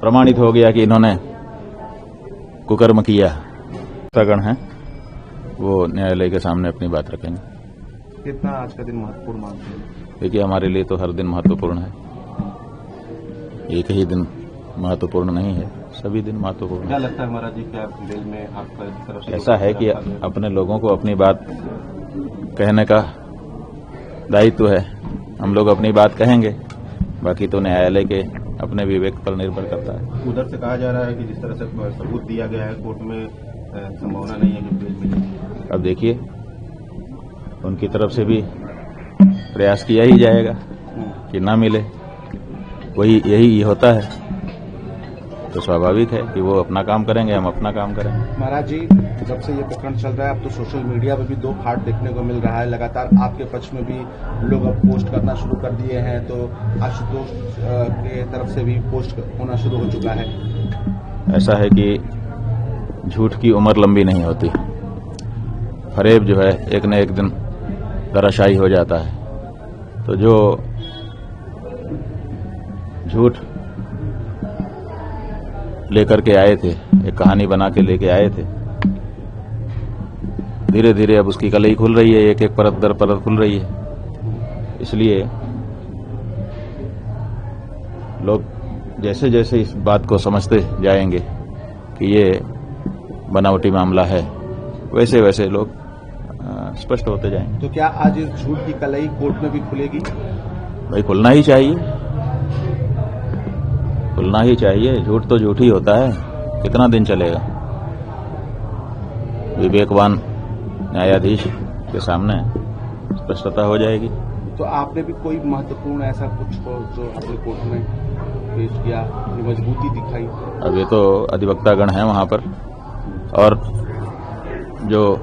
प्रमाणित हो गया कि इन्होंने कुकर्म किया, गण है वो न्यायालय के सामने अपनी बात रखेंगे। कितना आज का दिन महत्वपूर्ण मानते हैं? देखिए, हमारे लिए तो हर दिन महत्वपूर्ण है, एक ही दिन महत्वपूर्ण नहीं है, सभी दिन महत्वपूर्ण क्या है। लगता है महाराज जी, क्या जेल में आपका तरफ से ऐसा है कि अपने लोगों को अपनी बात कहने का दायित्व है, हम लोग अपनी बात कहेंगे, बाकी तो न्यायालय के अपने विवेक पर निर्भर करता है। उधर से कहा जा रहा है कि जिस तरह से सबूत दिया गया है कोर्ट में, संभावना नहीं है कि बेल मिले। अब देखिए, उनकी तरफ से भी प्रयास किया ही जाएगा कि ना मिले, वही यही होता है, तो स्वाभाविक है कि वो अपना काम करेंगे, हम अपना काम करेंगे। महाराज जी, जब से ये प्रकरण चल रहा है, अब तो सोशल मीडिया पे भी दो फाड़ देखने को मिल रहा है, लगातार आपके पक्ष में भी लोग अब पोस्ट करना शुरू कर दिए हैं, तो आशुतोष के तरफ से भी पोस्ट होना शुरू हो चुका है। ऐसा है कि झूठ की उम्र लंबी नहीं होती, फरेब जो है एक न एक दिन धराशायी हो जाता है, तो जो झूठ लेकर के आए थे, एक कहानी बना के लेके आए थे, धीरे धीरे अब उसकी कलई खुल रही है, एक एक परत दर परत खुल रही है। इसलिए लोग जैसे जैसे इस बात को समझते जाएंगे कि ये बनावटी मामला है, वैसे वैसे लोग स्पष्ट होते जाएंगे। तो क्या आज इस झूठ की कलई कोर्ट में भी खुलेगी? भाई खुलना ही चाहिए, खुलना ही चाहिए, झूठ तो झूठ ही होता है, कितना दिन चलेगा। विवेकवान न्यायाधीश के सामने स्पष्टता हो जाएगी। तो आपने भी कोई महत्वपूर्ण ऐसा कुछ हो जो अपने कोर्ट में पेश किया, जो मजबूती दिखाई? अब ये तो अधिवक्तागण है वहां पर, और जो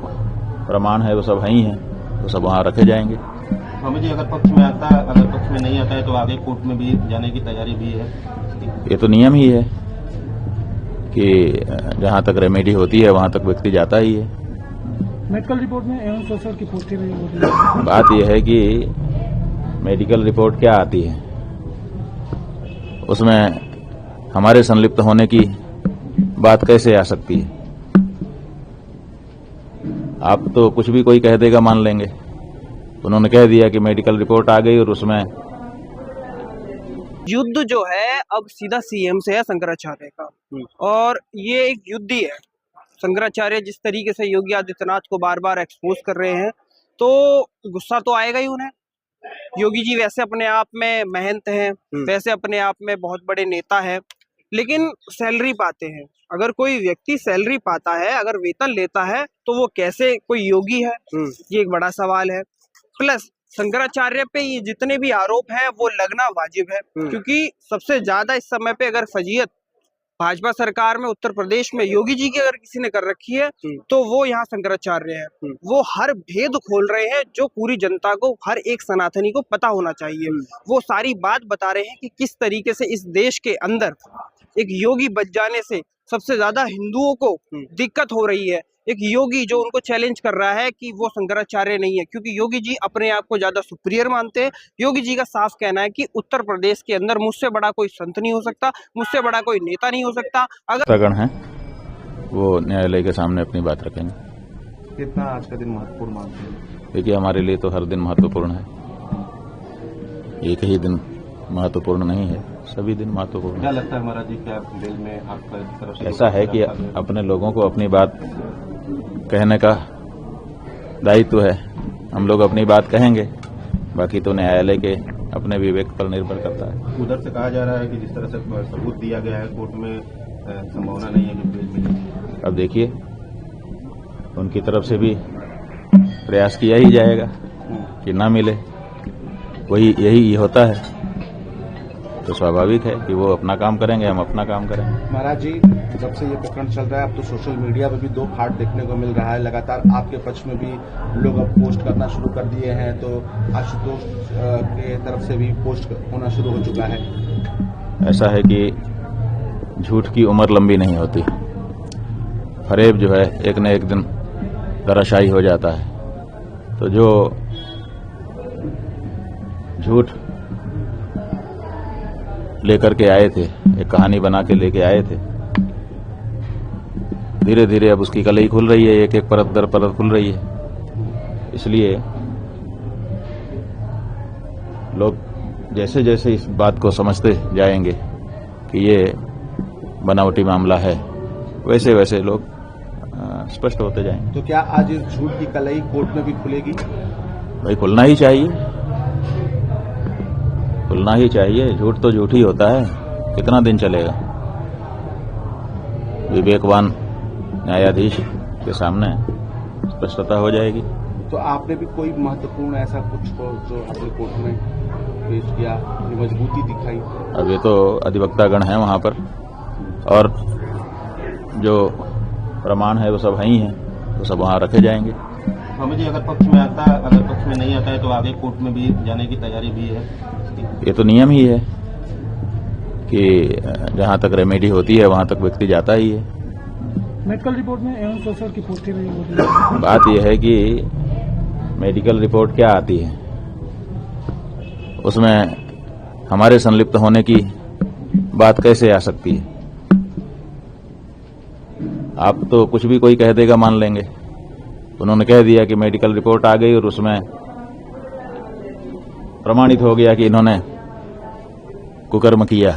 प्रमाण है वो सब है ही है, वो सब वहां रखे जाएंगे। स्वामी जी, अगर पक्ष में आता, अगर पक्ष में नहीं आता है तो आगे कोर्ट में भी जाने की तैयारी भी है? ये तो नियम ही है कि जहां तक रेमेडी होती है वहां तक व्यक्ति जाता ही है। मेडिकल रिपोर्ट में एवं सोशल की पुष्टि भी होती है। बात यह है कि मेडिकल रिपोर्ट क्या आती है, उसमें हमारे संलिप्त होने की बात कैसे आ सकती है? आप तो कुछ भी कोई कह देगा मान लेंगे। उन्होंने कह दिया कि मेडिकल रिपोर्ट आ गई और उसमें युद्ध जो है अब सीधा सीएम से है, शंकराचार्य का, और ये एक युद्ध ही है। शंकराचार्य जिस तरीके से योगी आदित्यनाथ को बार बार एक्सपोज कर रहे हैं, तो गुस्सा तो आएगा ही उन्हें। योगी जी वैसे अपने आप में महंत हैं, वैसे अपने आप में बहुत बड़े नेता हैं, लेकिन सैलरी पाते हैं। अगर कोई व्यक्ति सैलरी पाता है, अगर वेतन लेता है, तो वो कैसे कोई योगी है, ये एक बड़ा सवाल है। प्लस शंकराचार्य पे ये जितने भी आरोप हैं वो लगना वाजिब है, क्योंकि सबसे ज्यादा इस समय पे अगर फजीयत भाजपा सरकार में उत्तर प्रदेश में योगी जी की अगर किसी ने कर रखी है, तो वो यहाँ शंकराचार्य है। वो हर भेद खोल रहे हैं जो पूरी जनता को, हर एक सनातनी को पता होना चाहिए। वो सारी बात बता रहे हैं कि किस तरीके से इस देश के अंदर एक योगी बच जाने से सबसे ज्यादा हिंदुओं को दिक्कत हो रही है। एक योगी जो उनको चैलेंज कर रहा है कि वो शंकराचार्य नहीं है, क्योंकि योगी जी अपने आप को ज्यादा सुपीरियर मानते हैं। योगी जी का साफ कहना है कि उत्तर प्रदेश के अंदर मुझसे बड़ा कोई संत नहीं हो सकता, मुझसे बड़ा कोई नेता नहीं हो सकता। अगर गण है वो न्यायालय के सामने अपनी बात रखेंगे। कितना आज का दिन महत्वपूर्ण मानते हैं? देखिए, हमारे लिए तो हर दिन महत्वपूर्ण है, एक ही दिन महत्वपूर्ण नहीं है, सभी दिन महत्वपूर्ण क्या है। लगता है महाराज जी, क्या जेल में आपका तरफ से ऐसा है कि अपने लोगों को अपनी बात कहने का दायित्व है, हम लोग अपनी बात कहेंगे, बाकी तो न्यायालय के अपने विवेक पर निर्भर करता है। उधर से कहा जा रहा है कि जिस तरह से सबूत दिया गया है कोर्ट में, संभावना नहीं है कि बेल मिले। अब देखिए, उनकी तरफ से भी प्रयास किया ही जाएगा कि ना मिले, वही यही होता है, तो स्वाभाविक है कि वो अपना काम करेंगे, हम अपना काम करेंगे। महाराज जी, जब से ये प्रकरण चल रहा है, अब तो सोशल मीडिया पे भी दो फाड़ देखने को मिल रहा है, लगातार आपके पक्ष में भी लोग अब पोस्ट करना शुरू कर दिए हैं, तो आशुतोष के तरफ से भी पोस्ट होना शुरू हो चुका है। ऐसा है कि झूठ की उम्र लंबी नहीं होती, फरेब जो है एक न एक दिन धराशायी हो जाता है, तो जो झूठ लेकर के आए थे, एक कहानी बना के लेके आए थे, धीरे धीरे अब उसकी कलई खुल रही है, एक एक परत दर परत खुल रही है। इसलिए लोग जैसे जैसे इस बात को समझते जाएंगे कि ये बनावटी मामला है, वैसे वैसे लोग स्पष्ट होते जाएंगे। तो क्या आज इस झूठ की कलई कोर्ट में भी खुलेगी? भाई खुलना ही चाहिए, खुलना ही चाहिए। झूठ तो झूठ ही होता है, कितना दिन चलेगा। विवेकवान न्यायाधीश के सामने स्पष्टता हो जाएगी। तो आपने भी कोई महत्वपूर्ण ऐसा कुछ को जो अपने कोर्ट में पेश किया, मजबूती दिखाई? अब ये तो अधिवक्तागण हैं वहां पर, और जो प्रमाण है वो सब है ही हैं, वो सब वहां रखे जाएंगे। स्वामी जी, अगर पक्ष में आता, अगर पक्ष में नहीं आता है तो आगे कोर्ट में भी जाने की तैयारी भी है? ये तो नियम ही है कि जहां तक रेमेडी होती है वहां तक व्यक्ति जाता ही है। मेडिकल रिपोर्ट में एवं सोशल की पुष्टि भी होती है। बात यह है कि मेडिकल रिपोर्ट क्या आती है, उसमें हमारे संलिप्त होने की बात कैसे आ सकती है? आप तो कुछ भी कोई कह देगा मान लेंगे। उन्होंने कह दिया कि मेडिकल रिपोर्ट आ गई और उसमें प्रमाणित हो गया कि इन्होंने कुकर्म किया।